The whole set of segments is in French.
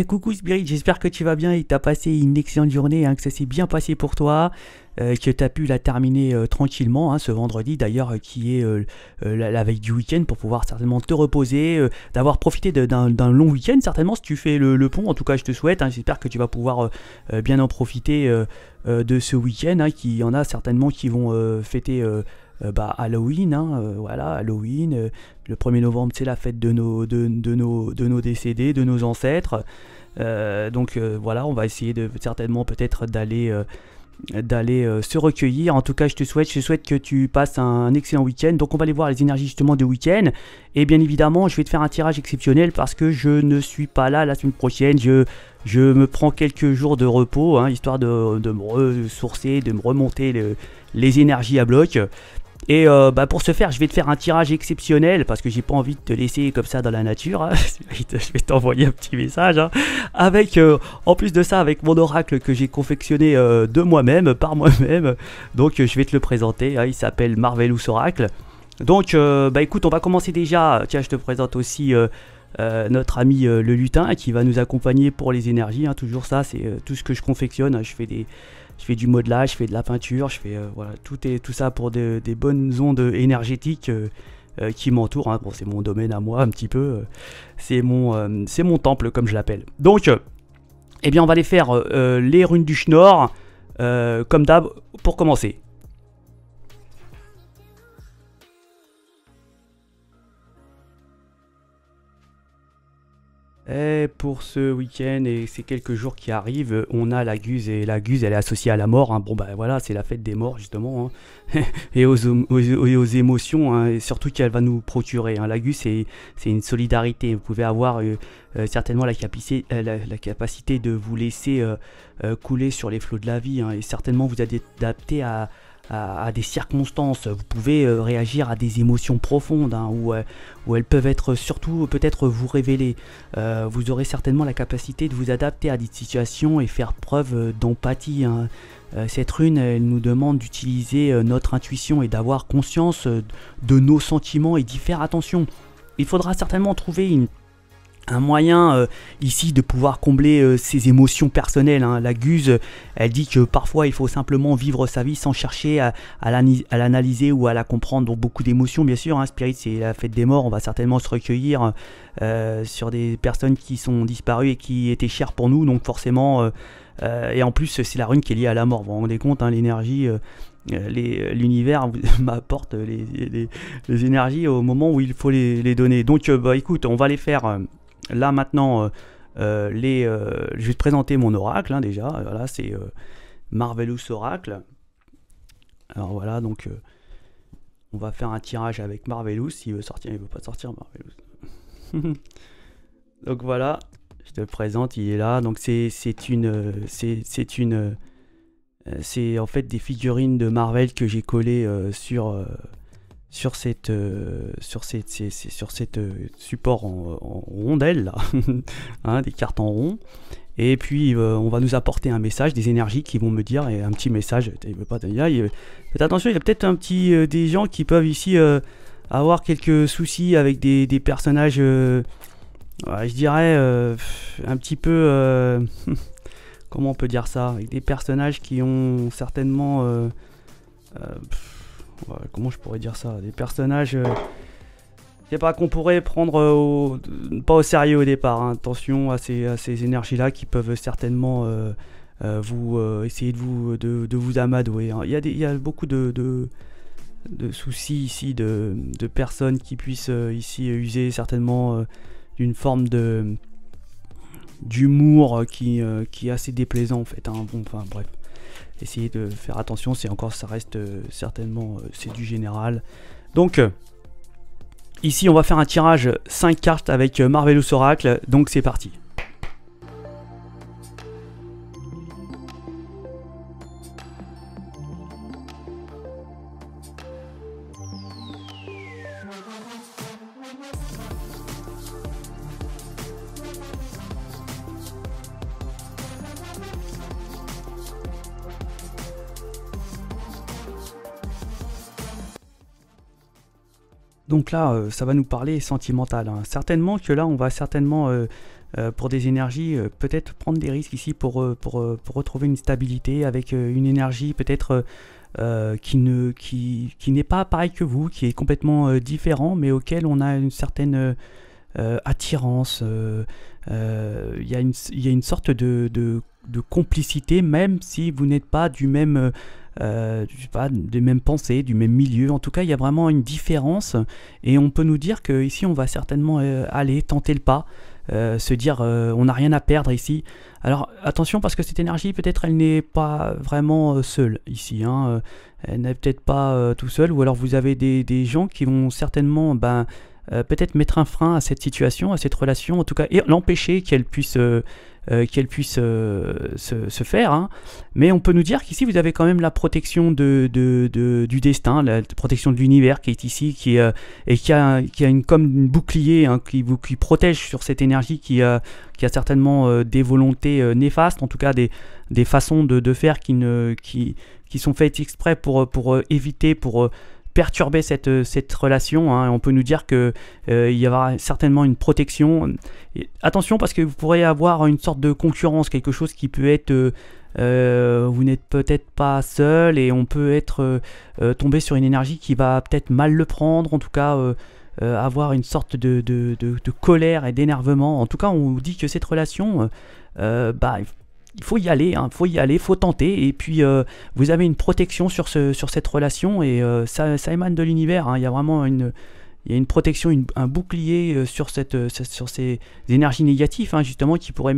Coucou Spirit, j'espère que tu vas bien et que tu as passé une excellente journée, hein, que ça s'est bien passé pour toi, que tu as pu la terminer tranquillement, hein, ce vendredi d'ailleurs, qui est la veille du week-end pour pouvoir certainement te reposer, d'avoir profité d'un long week-end certainement si tu fais le pont. En tout cas je te souhaite, hein, j'espère que tu vas pouvoir bien en profiter de ce week-end, hein, qu'il y en a certainement qui vont fêter Halloween, hein, voilà, Halloween. Le 1er novembre, c'est la fête de nos décédés, de nos ancêtres. Voilà, on va essayer certainement peut-être d'aller se recueillir. En tout cas, je te souhaite que tu passes un excellent week-end. Donc, on va aller voir les énergies justement de week-end. Et bien évidemment, je vais te faire un tirage exceptionnel parce que je ne suis pas là la semaine prochaine. Je me prends quelques jours de repos, hein, histoire de me ressourcer, de me remonter les énergies à bloc. Et pour ce faire, je vais te faire un tirage exceptionnel parce que j'ai pas envie de te laisser comme ça dans la nature, hein. Je vais t'envoyer un petit message, hein, avec en plus de ça, avec mon oracle que j'ai confectionné de moi-même, par moi-même. Donc je vais te le présenter, hein. Il s'appelle Marvelous Oracle. Donc écoute, on va commencer déjà. Tiens, je te présente aussi notre ami le lutin qui va nous accompagner pour les énergies, hein. Toujours ça, c'est tout ce que je confectionne, hein. Je fais du modelage, je fais de la peinture, je fais voilà, tout ça pour des bonnes ondes énergétiques qui m'entourent, hein. Bon, c'est mon domaine à moi un petit peu, c'est mon temple comme je l'appelle. Donc, eh bien, on va aller faire les runes du Schnorr, comme d'hab, pour commencer. Et pour ce week-end et ces quelques jours qui arrivent, on a la Guse, et la Guse elle est associée à la mort, hein. Bon bah voilà, c'est la fête des morts justement, hein. Et aux émotions, hein, et surtout qu'elle va nous procurer, hein. La Guse c'est une solidarité, vous pouvez avoir certainement la capacité de vous laisser couler sur les flots de la vie, hein, et certainement vous adapter à des circonstances. Vous pouvez réagir à des émotions profondes, hein, où elles peuvent être surtout peut-être vous révéler. Vous aurez certainement la capacité de vous adapter à des situations et faire preuve d'empathie, hein. Cette rune, elle nous demande d'utiliser notre intuition et d'avoir conscience de nos sentiments et d'y faire attention. Il faudra certainement trouver un moyen ici de pouvoir combler ses émotions personnelles, hein. La Guse, elle dit que parfois il faut simplement vivre sa vie sans chercher à l'analyser ou à la comprendre. Donc beaucoup d'émotions bien sûr, hein. Spirit, c'est la fête des morts, on va certainement se recueillir sur des personnes qui sont disparues et qui étaient chères pour nous, donc forcément et en plus c'est la rune qui est liée à la mort, vous vous rendez compte, hein, l'énergie, l'univers m'apporte les énergies au moment où il faut les donner. Donc écoute, on va les faire là maintenant. Je vais te présenter mon oracle, hein, déjà. Voilà, c'est Marvelous Oracle. Alors voilà, donc on va faire un tirage avec Marvelous. S'il veut sortir, il veut pas sortir, Marvelous. Donc voilà, je te le présente, il est là. Donc c'est en fait des figurines de Marvel que j'ai collées sur cette support en rondelle là. Hein, des cartes en rond, et puis on va nous apporter un message, des énergies qui vont me dire, et un petit message. Il veut pas te dire, faites attention, il y a peut-être un petit des gens qui peuvent ici avoir quelques soucis avec des personnages, ouais, je dirais un petit peu comment on peut dire ça, avec des personnages qui ont certainement ouais, comment je pourrais dire ça, des personnages je sais pas, qu'on pourrait prendre pas au sérieux au départ, hein. Attention à ces énergies là qui peuvent certainement vous essayer de vous amadouer, hein. Il y a beaucoup de soucis ici, de personnes qui puissent ici user certainement d'une forme d'humour qui est assez déplaisant en fait, hein. Bon, enfin bref, essayez de faire attention, ça reste certainement c'est du général. Donc ici on va faire un tirage 5 cartes avec Marvelous Oracle, donc c'est parti. Donc là, ça va nous parler sentimental, hein. Certainement que là, on va certainement pour des énergies, peut-être prendre des risques ici pour retrouver une stabilité avec une énergie peut-être qui n'est pas pareil que vous, qui est complètement différent, mais auquel on a une certaine attirance. Il y a une sorte de complicité, même si vous n'êtes pas du même, je sais pas, des mêmes pensées, du même milieu. En tout cas, il y a vraiment une différence, et on peut nous dire que ici, on va certainement aller tenter le pas. Se dire on n'a rien à perdre ici. Alors attention, parce que cette énergie peut-être elle n'est pas vraiment seule ici, hein. Elle n'est peut-être pas tout seul, ou alors vous avez des gens qui vont certainement peut-être mettre un frein à cette situation, à cette relation, en tout cas, et l'empêcher qu'elle puisse se faire, hein. Mais on peut nous dire qu'ici vous avez quand même la protection du destin, la protection de l'univers qui est ici, et qui a comme une bouclier, hein, qui protège sur cette énergie qui a certainement des volontés néfastes, en tout cas des façons de faire qui sont faites exprès pour éviter, pour perturber cette relation, hein. On peut nous dire que il y aura certainement une protection. Et attention, parce que vous pourrez avoir une sorte de concurrence, quelque chose qui peut être vous n'êtes peut-être pas seul, et on peut être tombé sur une énergie qui va peut-être mal le prendre, en tout cas avoir une sorte de colère et d'énervement. En tout cas, on vous dit que cette relation, il faut y aller, hein, faut tenter, et puis vous avez une protection sur cette relation, et ça émane de l'univers, hein. Il y a vraiment une protection, un bouclier sur ces énergies négatives, hein, justement, qui pourraient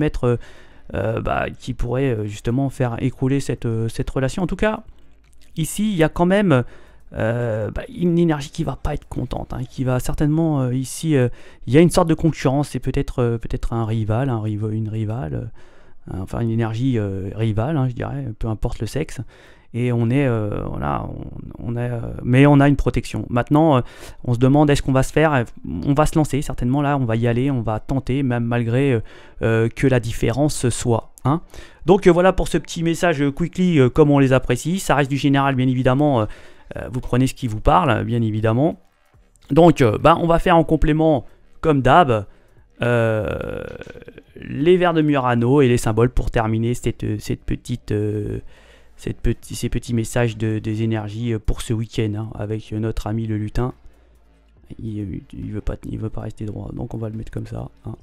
justement faire écrouler cette relation. En tout cas, ici, il y a quand même une énergie qui va pas être contente, hein, qui va certainement ici, il y a une sorte de concurrence, c'est peut-être un rival, une rivale. Enfin une énergie rivale, hein, je dirais, peu importe le sexe, et mais on a une protection. Maintenant, on se demande, est-ce qu'on va se faire, on va se lancer, certainement là, on va y aller, on va tenter, même malgré que la différence soit, hein. Donc voilà pour ce petit message quickly, comme on les apprécie. Ça reste du général, bien évidemment, vous prenez ce qui vous parle, bien évidemment. Donc on va faire en complément, comme d'hab, les vers de Murano et les symboles pour terminer ces petits messages des énergies pour ce week-end, hein, avec notre ami le lutin. Il veut pas rester droit, donc on va le mettre comme ça, hein.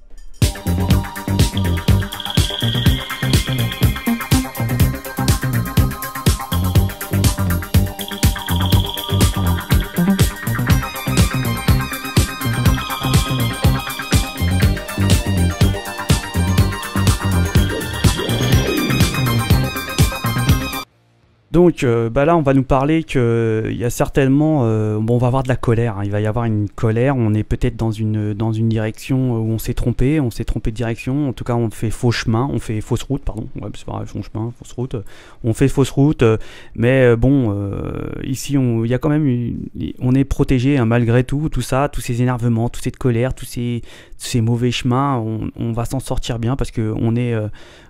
Donc là on va nous parler que il y a certainement on va avoir de la colère, hein. Il va y avoir une colère, on est peut-être dans une direction où on s'est trompé de direction, en tout cas on fait faux chemin, on fait fausse route, pardon, ouais, c'est pas grave, faux chemin, fausse route, on fait fausse route, mais ici il y a quand même on est protégé, hein, malgré tout ça, tous ces énervements, toute cette colère, tous ces mauvais chemins, on va s'en sortir bien, parce que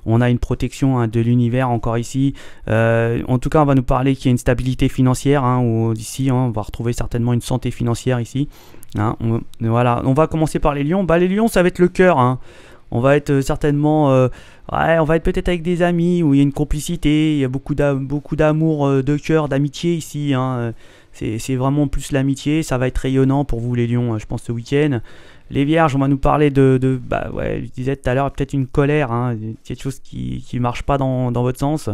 on a une protection, hein, de l'univers encore ici. En tout cas, on va nous parler qu'il y a une stabilité financière, hein, ici, hein, on va retrouver certainement une santé financière ici, hein. Voilà, on va commencer par les lions. Les lions, ça va être le cœur, hein. On va être certainement, on va être peut-être avec des amis où il y a une complicité, il y a beaucoup d'amour, de cœur, d'amitié ici, hein. C'est vraiment plus l'amitié, ça va être rayonnant pour vous les lions, je pense, ce week-end. Les vierges, on va nous parler je disais tout à l'heure, peut-être une colère, hein, quelque chose qui marche pas dans votre sens.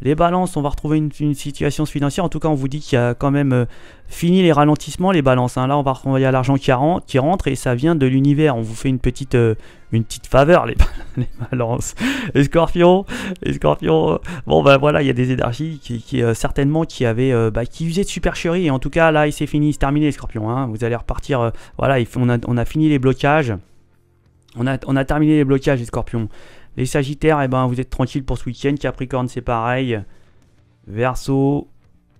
Les balances, on va retrouver une situation financière. En tout cas, on vous dit qu'il y a quand même fini les ralentissements, les balances, hein. Là, il y a l'argent qui rentre, et ça vient de l'univers. On vous fait une petite faveur, les balances. Les scorpions, voilà, il y a des énergies qui certainement qui usaient de supercherie. Et en tout cas, là, c'est fini, c'est terminé, les scorpions, hein. Vous allez repartir. Voilà, on a fini les blocages. On a terminé les blocages, les scorpions. Les sagittaires, vous êtes tranquilles pour ce week-end. Capricorne, c'est pareil. Verseau,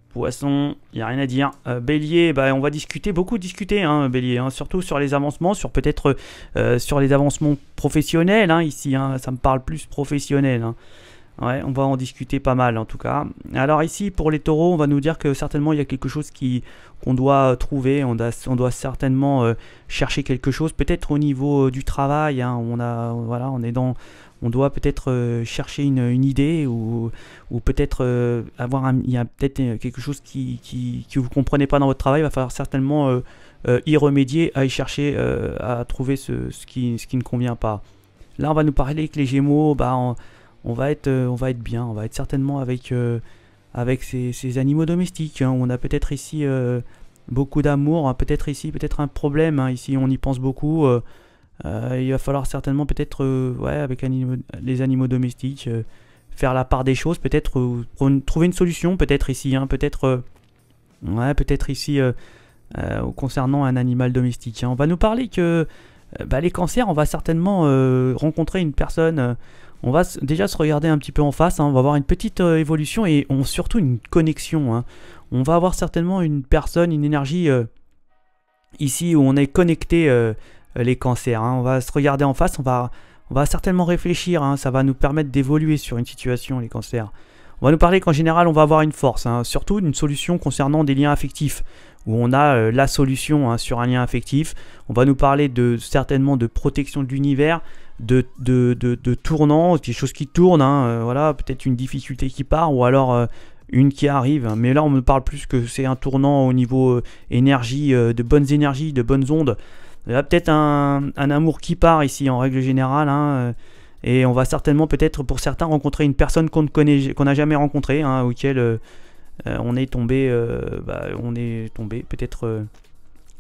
poisson, il n'y a rien à dire. Bélier, on va beaucoup discuter, hein, Bélier, hein, surtout sur les avancements, sur les avancements professionnels, hein, ici, hein, ça me parle plus professionnel, hein. Ouais, on va en discuter pas mal en tout cas. Alors ici, pour les taureaux, on va nous dire que certainement il y a quelque chose qu'on doit trouver. On doit certainement chercher quelque chose, peut-être au niveau du travail. Hein. Voilà, on doit peut-être chercher une idée ou peut-être il y a peut-être quelque chose que vous comprenez pas dans votre travail. Il va falloir certainement y remédier, à y chercher, à trouver ce qui ne convient pas. Là, on va nous parler que les Gémeaux, on va être bien, on va être certainement avec ces animaux domestiques. Hein. On a peut-être ici beaucoup d'amour, hein. Peut-être ici, peut-être un problème. Hein. Ici, on y pense beaucoup. Il va falloir certainement peut-être, ouais, avec les animaux domestiques, faire la part des choses, peut-être trouver une solution, peut-être ici, hein. Ouais, peut-être ici concernant un animal domestique. Hein. On va nous parler que les cancers, on va certainement rencontrer une personne. On va déjà se regarder un petit peu en face, hein, on va avoir une petite évolution et surtout une connexion. Hein. On va avoir certainement une personne, une énergie ici où on est connecté les cancers. Hein. On va se regarder en face, on va certainement réfléchir, hein, ça va nous permettre d'évoluer sur une situation, les cancers. On va nous parler qu'en général on va avoir une force, hein, surtout une solution concernant des liens affectifs, où on a la solution, hein, sur un lien affectif. On va nous parler certainement de protection de l'univers, de tournant, des choses qui tournent, hein, voilà, peut-être une difficulté qui part, ou alors une qui arrive. Mais là on me parle plus que c'est un tournant au niveau énergie, de bonnes énergies, de bonnes ondes. Il y a peut-être un amour qui part ici en règle générale, hein, et on va certainement peut-être pour certains rencontrer une personne qu'on n'a jamais rencontrée, hein, auquel on est tombé, peut-être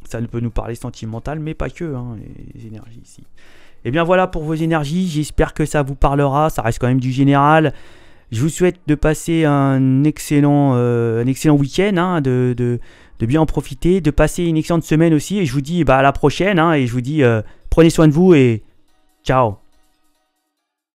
ça peut nous parler sentimental, mais pas que, hein, les énergies ici. Et bien voilà pour vos énergies, j'espère que ça vous parlera, ça reste quand même du général. Je vous souhaite de passer un excellent week-end, hein, de bien en profiter, de passer une excellente semaine aussi, et je vous dis à la prochaine, hein, et je vous dis prenez soin de vous et ciao.